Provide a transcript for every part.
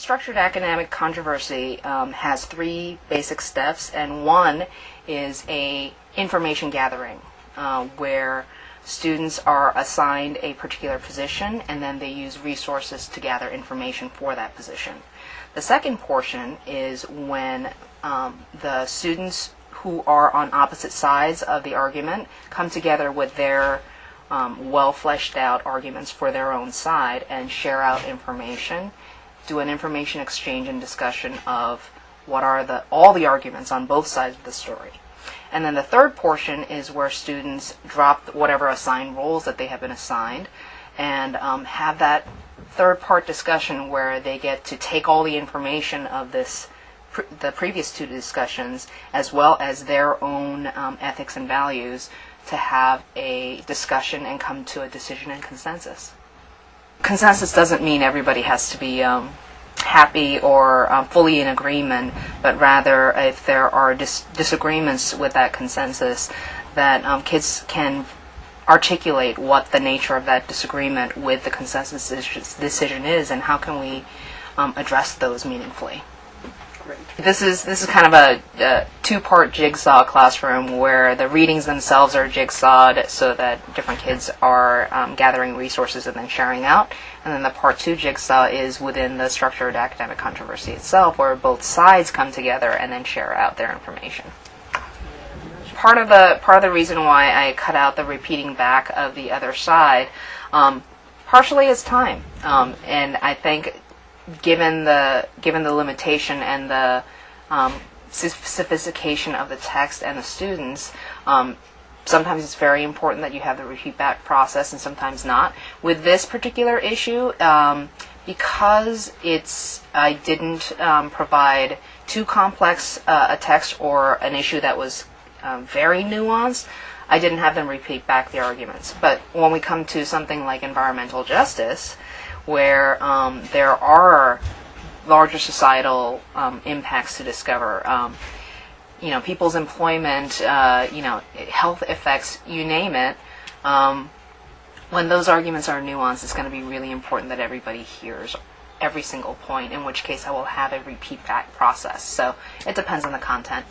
Structured academic controversy has three basic steps, and one is a information gathering, where students are assigned a particular position and then they use resources to gather information for that position. The second portion is when the students who are on opposite sides of the argument come together with their well fleshed out arguments for their own side and share out information, do an information exchange and discussion of what are all the arguments on both sides of the story. And then the third portion is where students drop whatever assigned roles that they have been assigned and have that third part discussion where they get to take all the information of the previous two discussions as well as their own ethics and values to have a discussion and come to a decision and consensus. Consensus doesn't mean everybody has to be happy or fully in agreement, but rather if there are disagreements with that consensus, that kids can articulate what the nature of that disagreement with the consensus decision is and how can we address those meaningfully. This is kind of a two-part jigsaw classroom where the readings themselves are jigsawed so that different kids are gathering resources and then sharing out. And then the part two jigsaw is within the structured academic controversy itself, where both sides come together and then share out their information. Part of the reason why I cut out the repeating back of the other side, partially is time, and I think given the limitation and the sophistication of the text and the students, sometimes it's very important that you have the repeat back process and sometimes not. With this particular issue, because I didn't provide too complex a text or an issue that was very nuanced, I didn't have them repeat back the arguments. But when we come to something like environmental justice, where there are larger societal impacts to discover, people's employment, health effects, you name it, when those arguments are nuanced, it's going to be really important that everybody hears every single point, in which case I will have a repeat back process. So it depends on the content.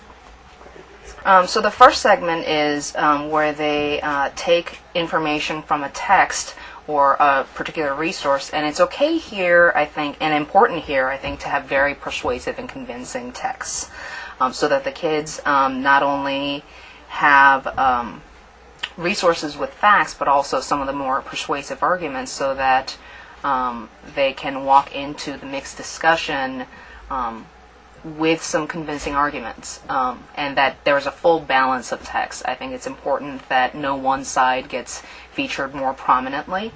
So the first segment is where they take information from a text or a particular resource, and it's okay here, I think, and important here, I think, to have very persuasive and convincing texts, so that the kids not only have resources with facts, but also some of the more persuasive arguments, so that they can walk into the mixed discussion with some convincing arguments, and that there's a full balance of text. I think it's important that no one side gets featured more prominently.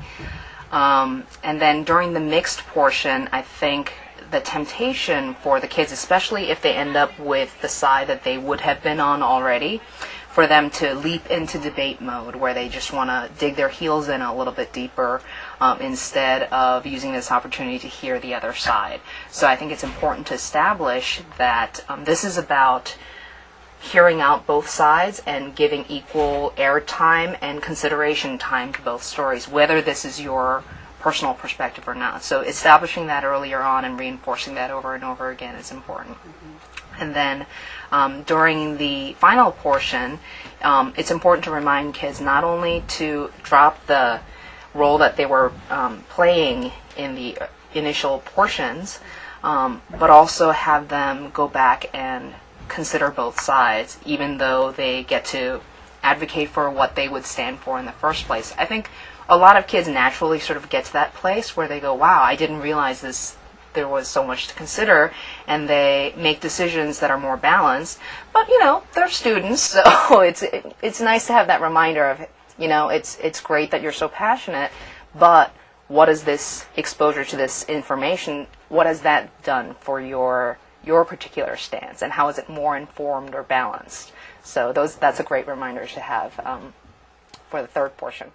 And then during the mixed portion, I think the temptation for the kids, especially if they end up with the side that they would have been on already, for them to leap into debate mode where they just want to dig their heels in a little bit deeper instead of using this opportunity to hear the other side. So I think it's important to establish that this is about hearing out both sides and giving equal airtime and consideration time to both stories, whether this is your personal perspective or not. So establishing that earlier on and reinforcing that over and over again is important. And then during the final portion, it's important to remind kids not only to drop the role that they were playing in the initial portions, but also have them go back and consider both sides, even though they get to advocate for what they would stand for in the first place. I think a lot of kids naturally sort of get to that place where they go, wow, I didn't realize there was so much to consider, and they make decisions that are more balanced. But they're students, so it's nice to have that reminder of, it's great that you're so passionate, but what is this exposure to this information, what has that done for your particular stance, and how is it more informed or balanced? So that's a great reminder to have for the third portion.